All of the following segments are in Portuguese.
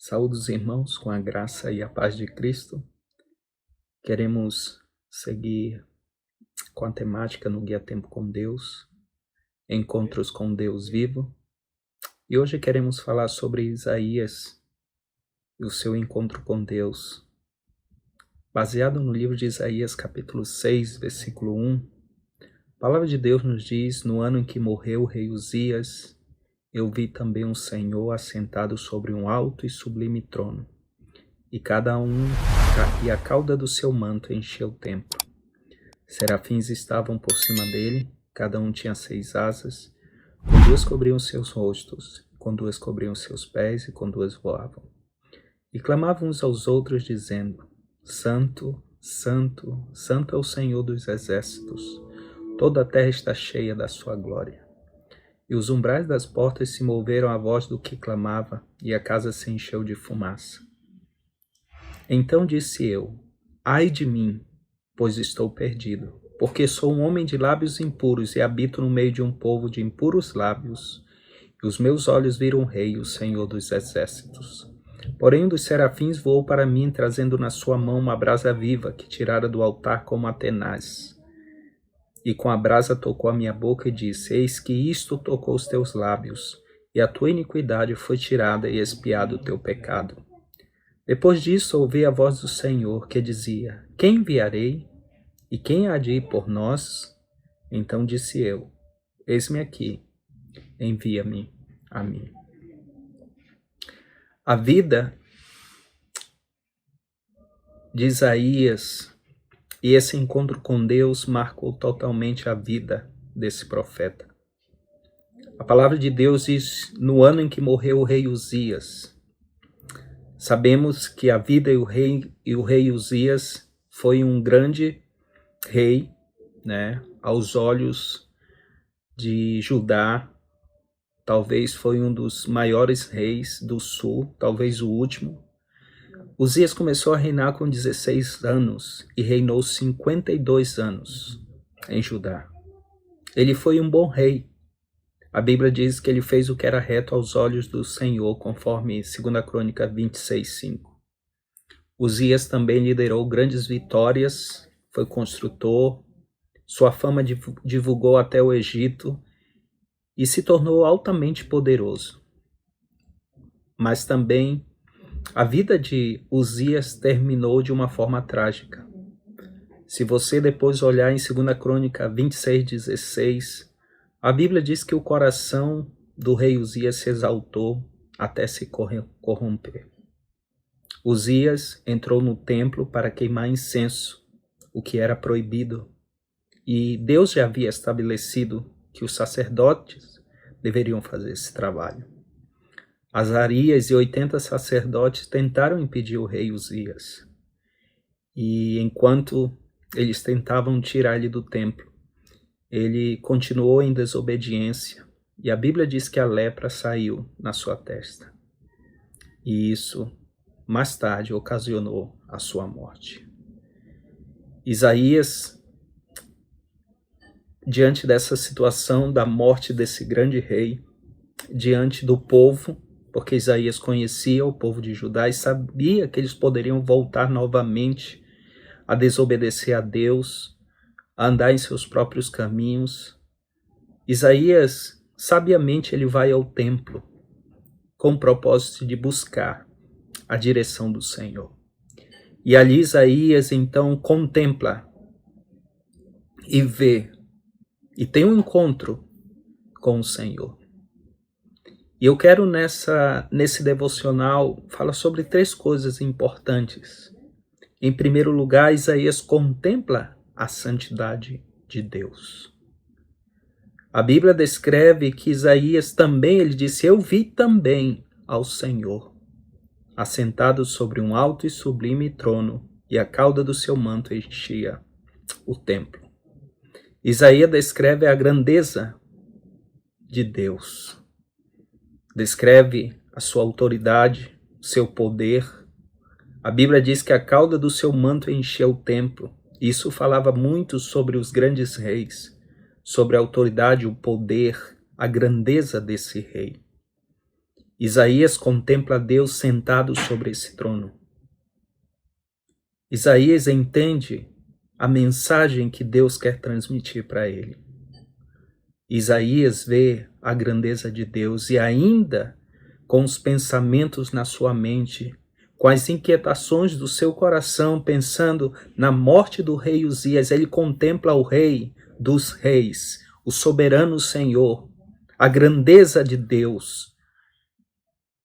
Saúde os irmãos com a graça e a paz de Cristo. Queremos seguir com a temática no Guia Tempo com Deus, Encontros com Deus Vivo. E hoje queremos falar sobre Isaías e o seu encontro com Deus. Baseado no livro de Isaías, capítulo 6, versículo 1, a palavra de Deus nos diz: no ano em que morreu o rei Uzias, eu vi também um Senhor assentado sobre um alto e sublime trono, e a cauda do seu manto encheu o templo. Serafins estavam por cima dele, cada um tinha 6 asas, com 2 cobriam seus rostos, com 2 cobriam seus pés e com 2 voavam. E clamavam uns aos outros, dizendo: Santo, Santo, Santo é o Senhor dos exércitos, toda a terra está cheia da sua glória. E os umbrais das portas se moveram à voz do que clamava, e a casa se encheu de fumaça. Então disse eu: ai de mim, pois estou perdido, porque sou um homem de lábios impuros e habito no meio de um povo de impuros lábios. E os meus olhos viram o Rei, o Senhor dos exércitos. Porém um dos serafins voou para mim, trazendo na sua mão uma brasa viva que tirara do altar como a tenaz. E com a brasa tocou a minha boca e disse: eis que isto tocou os teus lábios, e a tua iniquidade foi tirada e expiado o teu pecado. Depois disso ouvi a voz do Senhor que dizia: quem enviarei? E quem há de ir por nós? Então disse eu: eis-me aqui, envia-me a mim. A vida de Isaías e esse encontro com Deus marcou totalmente a vida desse profeta. A palavra de Deus diz: no ano em que morreu o rei Uzias. Sabemos que a vida e o rei Uzias foi um grande rei, né? Aos olhos de Judá, talvez foi um dos maiores reis do sul, talvez o último. Uzias começou a reinar com 16 anos e reinou 52 anos em Judá. Ele foi um bom rei. A Bíblia diz que ele fez o que era reto aos olhos do Senhor, conforme 2 Crônica 26:5. Uzias também liderou grandes vitórias, foi construtor, sua fama divulgou até o Egito e se tornou altamente poderoso. Mas também a vida de Uzias terminou de uma forma trágica. Se você depois olhar em 2 Crônica 26:16, a Bíblia diz que o coração do rei Uzias se exaltou até se corromper. Uzias entrou no templo para queimar incenso, o que era proibido, e Deus já havia estabelecido que os sacerdotes deveriam fazer esse trabalho. Azarias e 80 sacerdotes tentaram impedir o rei Uzias, e enquanto eles tentavam tirar ele do templo, ele continuou em desobediência, e a Bíblia diz que a lepra saiu na sua testa. E isso, mais tarde, ocasionou a sua morte. Isaías, diante dessa situação da morte desse grande rei, diante do povo, porque Isaías conhecia o povo de Judá e sabia que eles poderiam voltar novamente a desobedecer a Deus, a andar em seus próprios caminhos. Isaías, sabiamente, ele vai ao templo com o propósito de buscar a direção do Senhor. E ali Isaías, então, contempla e vê, e tem um encontro com o Senhor. E eu quero nesse devocional falar sobre 3 coisas importantes. Em primeiro lugar, Isaías contempla a santidade de Deus. A Bíblia descreve que Isaías também, ele disse: eu vi também ao Senhor, assentado sobre um alto e sublime trono, e a cauda do seu manto enchia o templo. Isaías descreve a grandeza de Deus. Descreve a sua autoridade, o seu poder. A Bíblia diz que a cauda do seu manto encheu o templo. Isso falava muito sobre os grandes reis, sobre a autoridade, o poder, a grandeza desse rei. Isaías contempla Deus sentado sobre esse trono. Isaías entende a mensagem que Deus quer transmitir para ele. Isaías vê a grandeza de Deus e ainda com os pensamentos na sua mente, com as inquietações do seu coração, pensando na morte do rei Uzias, ele contempla o rei dos reis, o soberano Senhor, a grandeza de Deus.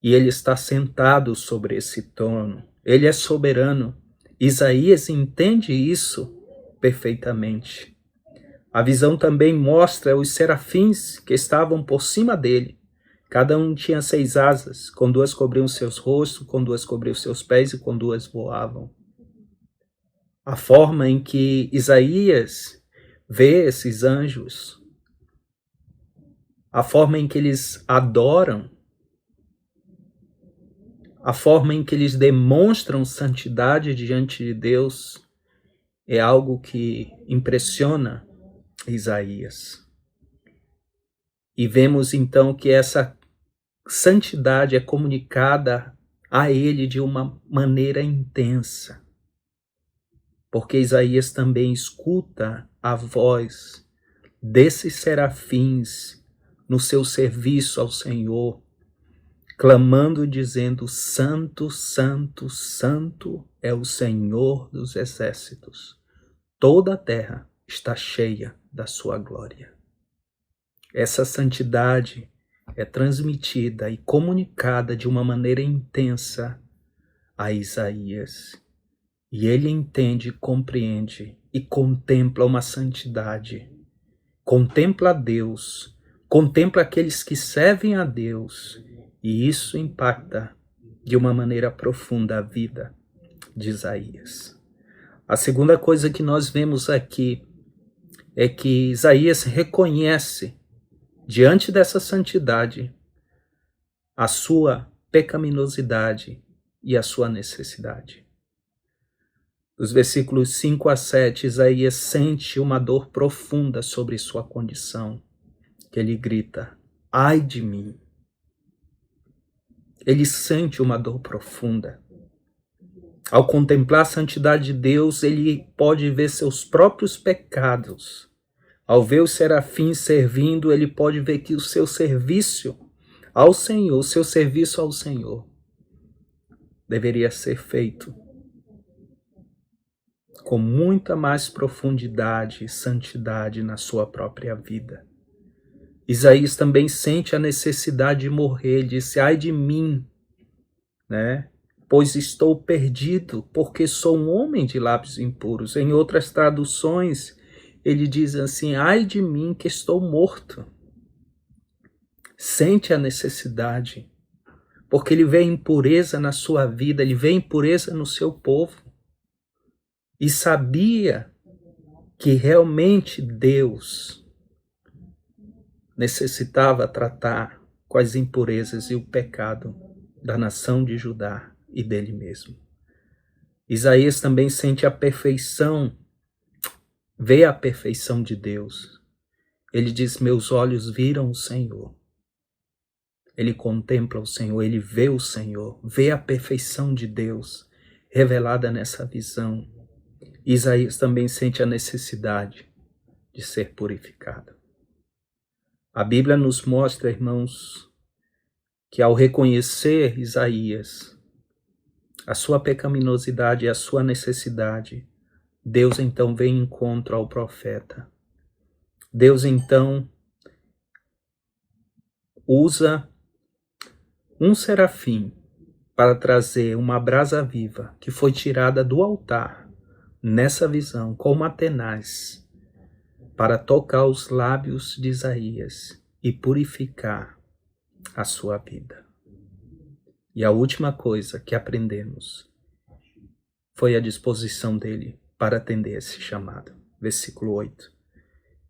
E ele está sentado sobre esse trono. Ele é soberano. Isaías entende isso perfeitamente. A visão também mostra os serafins que estavam por cima dele. Cada um tinha 6 asas, com 2 cobriam seus rostos, com 2 cobriam seus pés e com 2 voavam. A forma em que Isaías vê esses anjos, a forma em que eles adoram, a forma em que eles demonstram santidade diante de Deus é algo que impressiona Isaías. E vemos então que essa santidade é comunicada a ele de uma maneira intensa, porque Isaías também escuta a voz desses serafins no seu serviço ao Senhor, clamando, dizendo: Santo, Santo, Santo é o Senhor dos exércitos. Toda a terra está cheia da sua glória. Essa santidade é transmitida e comunicada de uma maneira intensa a Isaías. E ele entende, compreende e contempla uma santidade. Contempla a Deus, contempla aqueles que servem a Deus. E isso impacta de uma maneira profunda a vida de Isaías. A segunda coisa que nós vemos aqui é que Isaías reconhece, diante dessa santidade, a sua pecaminosidade e a sua necessidade. Dos versículos 5 a 7, Isaías sente uma dor profunda sobre sua condição, que ele grita: ai de mim. Ele sente uma dor profunda. Ao contemplar a santidade de Deus, ele pode ver seus próprios pecados. Ao ver os serafins servindo, ele pode ver que o seu serviço ao Senhor, deveria ser feito com muita mais profundidade e santidade na sua própria vida. Isaías também sente a necessidade de morrer. Ele disse: ai de mim, né? Pois estou perdido, porque sou um homem de lábios impuros. Em outras traduções, ele diz assim: ai de mim, que estou morto. Sente a necessidade, porque ele vê impureza na sua vida, ele vê impureza no seu povo. E sabia que realmente Deus necessitava tratar com as impurezas e o pecado da nação de Judá e dele mesmo. Isaías também sente a perfeição, vê a perfeição de Deus. Ele diz: meus olhos viram o Senhor. Ele contempla o Senhor, ele vê o Senhor, vê a perfeição de Deus revelada nessa visão. Isaías também sente a necessidade de ser purificado. A Bíblia nos mostra, irmãos, que ao reconhecer Isaías a sua pecaminosidade e a sua necessidade, Deus então vem em encontro ao profeta. Deus então usa um serafim para trazer uma brasa viva que foi tirada do altar, nessa visão, com uma tenaz, para tocar os lábios de Isaías e purificar a sua vida. E a última coisa que aprendemos foi a disposição dele para atender esse chamado. Versículo 8.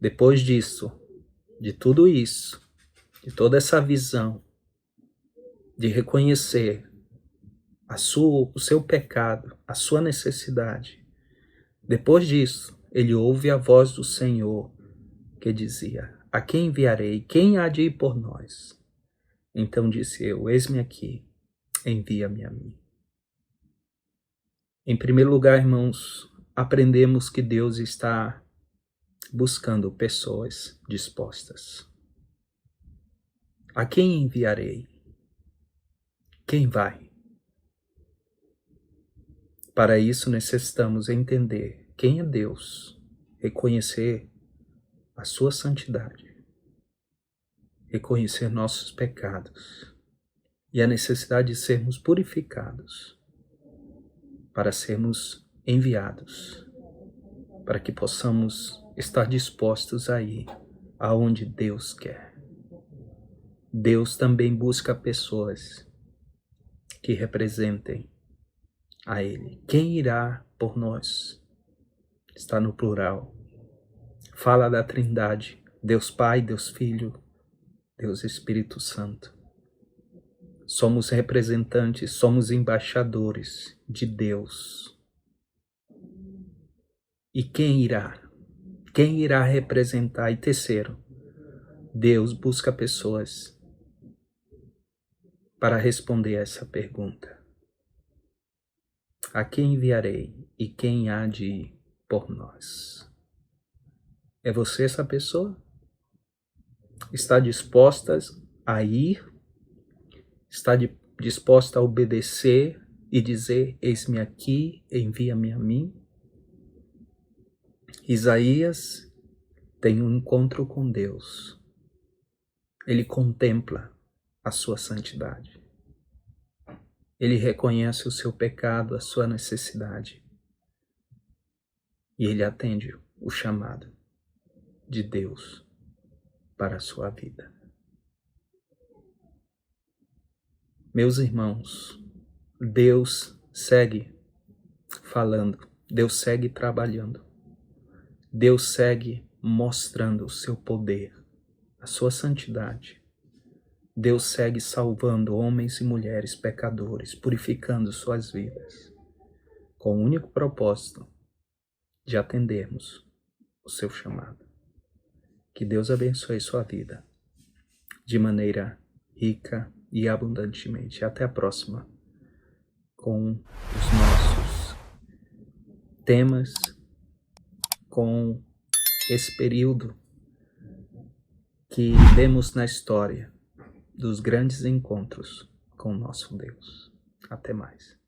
Depois disso, de tudo isso, de toda essa visão, de reconhecer o seu pecado, a sua necessidade, depois disso, ele ouve a voz do Senhor que dizia: a quem enviarei? Quem há de ir por nós? Então disse eu: eis-me aqui, envia-me a mim. Em primeiro lugar, irmãos, aprendemos que Deus está buscando pessoas dispostas. A quem enviarei? Quem vai? Para isso necessitamos entender quem é Deus, reconhecer a sua santidade, reconhecer nossos pecados e a necessidade de sermos purificados para sermos enviados, para que possamos estar dispostos a ir aonde Deus quer. Deus também busca pessoas que representem a Ele. Quem irá por nós? Está no plural. Fala da Trindade, Deus Pai, Deus Filho, Deus Espírito Santo. Somos representantes, somos embaixadores de Deus. E quem irá? Quem irá representar? E terceiro, Deus busca pessoas para responder essa pergunta. A quem enviarei e quem há de ir por nós? É você essa pessoa? Está disposta a ir? Está disposta a obedecer e dizer: eis-me aqui, envia-me a mim? Isaías tem um encontro com Deus. Ele contempla a sua santidade. Ele reconhece o seu pecado, a sua necessidade. E ele atende o chamado de Deus para a sua vida. Meus irmãos, Deus segue falando, Deus segue trabalhando, Deus segue mostrando o seu poder, a sua santidade. Deus segue salvando homens e mulheres pecadores, purificando suas vidas, com o único propósito de atendermos o seu chamado. Que Deus abençoe sua vida de maneira rica e abundantemente. Até a próxima com os nossos temas, com esse período que vemos na história dos grandes encontros com o nosso Deus. Até mais.